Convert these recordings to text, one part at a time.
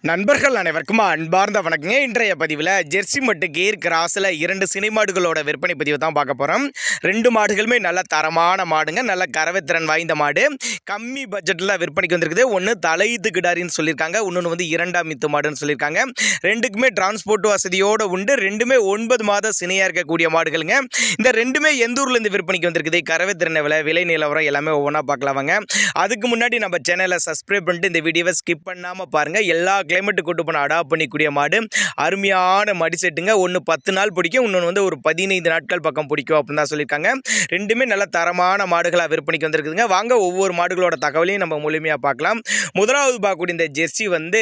நண்பர்கள் அனைவருக்கும் அன்பார்ந்த வணக்கங்க. இன்றைய பதிவில் ஜெர்சி மட்டு கீர் கிராஸில் 2 சினை மாடுகளோட விற்பனை பதிவு தான் பார்க்க போகிறோம். 2 மாடுகளுமே நல்ல தரமான மாடுங்க, நல்ல கறவைத்திறன் வாய்ந்த மாடு. கம்மி பட்ஜெட்டில் விற்பனைக்கு வந்திருக்குது. ஒன்று தலையீத்து கிடாரின்னு சொல்லியிருக்காங்க, இன்னொன்று வந்து 2ஆம் ஈத்து மாடுன்னு சொல்லியிருக்காங்க. ரெண்டுக்குமே டிரான்ஸ்போர்ட் வசதியோடு உண்டு. ரெண்டுமே 9 மாத சினையாக இருக்கக்கூடிய மாடுகளுங்க. இந்த ரெண்டுமே எந்த ஊர்லேருந்து விற்பனைக்கு வந்திருக்குது, கறவைத்திறன் விலை நிலவரம் எல்லாமே ஒவ்வொன்றா பார்க்கலாமாங்க. அதுக்கு முன்னாடி நம்ம சேனலை சப்ஸ்கிரைப் பண்ணிட்டு இந்த வீடியோவை ஸ்கிப் பண்ணாமல் பாருங்கள். எல்லா கிளைமேட்டு கொண்டு போன அடாப்ட் பண்ணிக்கூடிய மாடு, அருமையான மடி செட்டுங்க. ஒன்று 10 நாள் பிடிக்கும், இன்னொன்று வந்து ஒரு 15 நாட்கள் பக்கம் பிடிக்கும் அப்படின்னு தான் சொல்லியிருக்காங்க. ரெண்டுமே நல்ல தரமான மாடுகளாக விற்பனைக்கு வந்திருக்குதுங்க. வாங்க ஒவ்வொரு மாடுகளோட தகவலையும் நம்ம முழுமையாக பார்க்கலாம். முதலாவது பார்க்கக்கூடிய இந்த ஜெர்சி வந்து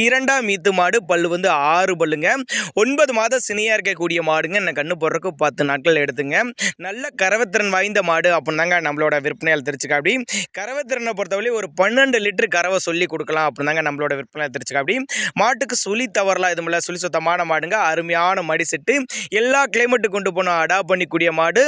2ஆம் ஈத்து மாடு, பல்லு வந்து 6 பல்லுங்க. 9 மாத சினையாக இருக்கக்கூடிய மாடுங்க. என்ன கண்ணு போடுறதுக்கு 10 நாட்கள் எடுத்துங்க. நல்ல கறவைத்திறன் வாய்ந்த மாடு அப்படின்னு தாங்க நம்மளோட விற்பனையால் தெரிச்சுக்க. அப்படி கறவைத்திறனை பொறுத்தவரை ஒரு 12 லிட்டர் கறவை சொல்லி கொடுக்கலாம் அப்படின்னு தாங்க நம்மளோட விற்பனையால் தெரிச்சுக்க. அப்படி மாட்டுக்கு சுழி தவறலாம் எதுவும் இல்லை, சுழி சுத்தமான மாடுங்க. அருமையான மடி செட்டு, எல்லா கிளைமேட்டு கொண்டு போனோம் அடாப்ட் பண்ணிக்கூடிய மாடு.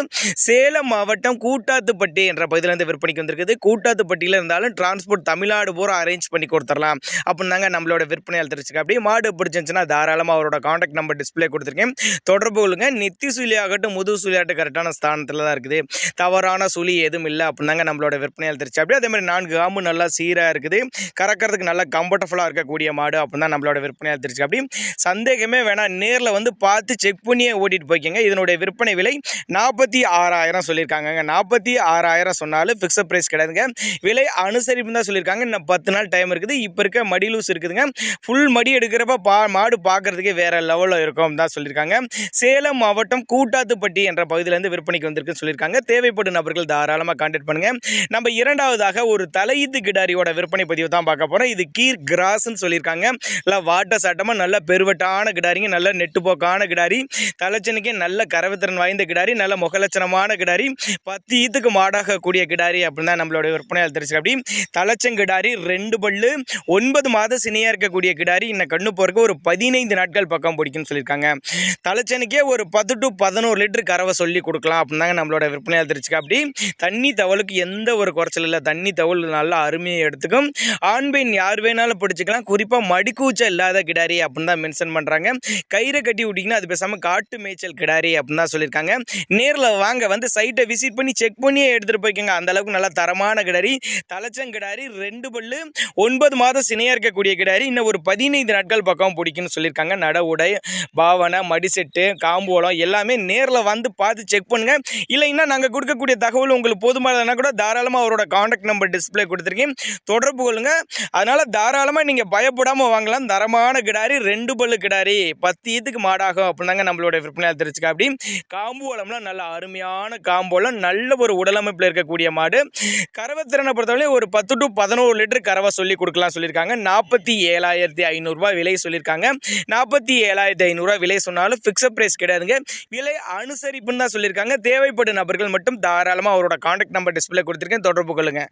சேலம் மாவட்டம் கூட்டாத்துப்பட்டி என்ற பகுதியிலேருந்து விற்பனைக்கு வந்திருக்குது. கூட்டாத்துப்பட்டியில் இருந்தாலும் டிரான்ஸ்போர்ட் தமிழ்நாடு பூரா அரேஞ்ச் பண்ணி கொடுத்துடலாம் அப்படின்னு தாங்க நம்மளோட விற்பனையால் தெரிச்சுக்க. அப்படி மாடு பிடிச்சிருந்துச்சுன்னா தாராளமாக அவரோட கான்டாக்ட் நம்பர் டிஸ்பிளே கொடுத்துருக்கேன், தொடர்பு கொள்ளுங்க. நெத்தி சுழி ஆகட்டும் முது சுழி ஆகட்டும் கரெக்டான ஸ்தானத்தில் தான் இருக்குது, தவறான சுழி எதுவும் இல்லை அப்படின்னு தாங்க நம்மளோட விற்பனையால் தெரிச்சு. அப்படியே அதே மாதிரி 4 காம்பு நல்லா சீராக இருக்குது, கறக்கிறதுக்கு நல்லா கம்ஃபர்டபுளாக இருக்கக்கூடிய மாடு அப்படின்னு தான் நம்மளோட விற்பனையாக தெரிச்சு. அப்படி சந்தேகமே வேணாம், நேரில் வந்து பார்த்து செக் பண்ணியே ஓட்டிட்டு போய்க்கங்க. இதனுடைய விற்பனை விலை 46,000 சொல்லியிருக்காங்க. 46,000 சொன்னாலும் ஃபிக்ஸட் ப்ரைஸ் கிடையாதுங்க, விலை அனுசரிப்பு தான் சொல்லியிருக்காங்க. இன்னும் 10 நாள் டைம் இருக்குது. இப்போ இருக்க மடி லூஸ் இருக்குதுங்க. ஃபுல் மடி எடுக்கிறப்ப மாடு பார்க்கறதுக்கே வேற லெவலில் இருக்கும் தான் சொல்லியிருக்காங்க. சேலம் மாவட்டம் கூட்டாத்துப்பட்டி என்ற பகுதியிலேருந்து விற்பனைக்கு வந்திருக்குன்னு சொல்லியிருக்காங்க. தேவைப்படும் நபர்கள் தாராளமாக கான்டாக்ட் பண்ணுங்க. நம்ம இரண்டாவதாக ஒரு தலையீத்து கிடாரியோட விற்பனை பதிவு தான் பார்க்க போகிறோம். இது கீர் கிராஸ்ன்னு சொல்லியிருக்காங்க. நல்லா வாட்ட சாட்டமாக நல்ல பெருவட்டான கிடாரிங்க, நல்ல நெட்டுப்போக்கான கிடாரி, தலைச்சனுக்கே நல்ல கறவைத்திறன் வாய்ந்த கிடாரி, நல்ல முகலட்சணமான கிடாரி, 10 ஈத்துக்கு மாடாக கூடிய கிடாரி அப்படின்னு தான் நம்மளுடைய விற்பனையால் தெரிச்சு. அப்படி தலைச்சங்கிடாரி, 2 பல்லு, 9 மாத சினையாக இருக்கக்கூடிய கிடாரி. இன்னும் கண்ணு போறதுக்கு ஒரு 15 நாட்கள் பக்கம் பிடிக்குன்னு சொல்லியிருக்காங்க. தலைச்சனுக்கே ஒரு 10 to 11 லிட்டர் கறவை சொல்லி கொடுக்கலாம் அப்படின்னு தாங்க நம்மளோட விற்பனையால் தெரிச்சுக்க. அப்படி தண்ணி தவளுக்கு எந்த ஒரு குறைச்சல் இல்லை, தண்ணி தவள் நல்லா அருமையை எடுத்துக்கும். ஆண் பெண் யார் வேணாலும் பிடிச்சிக்கலாம். குறிப்பாக மடிக்கூச்சல் இல்லாத கிடாரி அப்படின்னு தான் மென்ஷன் பண்ணுறாங்க. கயிறை கட்டி விட்டிங்கன்னா அது பேசாமல் காட்டு மேய்ச்சல் கிடாரி அப்படின்னு தான் சொல்லியிருக்காங்க. நேரில் வாங்க, வந்து சைட்டை விசிட் பண்ணி செக் பண்ணியே எடுத்துகிட்டு போய்க்கோங்க. அந்தளவுக்கு நல்லா தரமான கிடாரி, தலைச்சங்கிடாரி, 2 பல்லு, 9 மாதம் சினையாக இருக்கக்கூடிய கிடாரி. இன்னும் ஒரு 15 நாட்கள் பக்கம் பிடிக்குன்னு சொல்லியிருக்காங்க. நட உடை, பாவனை, மடிசெட்டு, காம்போலம் எல்லாமே நேரில் வந்து பார்த்து செக் பண்ணுங்கள். இல்லைன்னா நாங்கள் கொடுக்கக்கூடிய தகவல் உங்களுக்கு போதுமானதுனா கூட தாராளமாக அவரோட கான்டாக்ட் நம்பர் டிஸ்பிளே கொடுத்துருக்கேன், தொடர்பு கொள்ளுங்க. அதனால் தாராளமாக நீங்கள் பயப்படாமல் வாங்கலாம். தரமான கிடாரி, 2 பல்லு கிடாரி, 10 ஈத்துக்கு மாடாகும் அப்படின்னாங்க நம்மளோட விற்பனையால் தெரிச்சுக்க. அப்படி காம்போலம்லாம் நல்ல அருமையான காம்போலம், நல்ல ஒரு உடலமைப்பில் இருக்கக்கூடிய மாடு. கறவைத்திறனை பொறுத்தவரை ஒரு 10 to 11 லிட்டர் கறவை சொல்லி கொடுக்கலாம் சொல்லியிருக்காங்க. 47,500 விலை சொல்லியிருக்காங்க. 47,500 விலை சொன்னாலும் ஃபிக்ஸட் ப்ரைஸ் கிடையாதுங்க, விலை அனுசரிப்புன்னு தான் சொல்லியிருக்காங்க. தேவைப்படும் நபர்கள் மட்டும் தாராளமாக அவரோட கான்டாக்ட் நம்பர் டிஸ்பிளே கொடுத்துருக்கேன், தொடர்பு கொள்ளுங்க.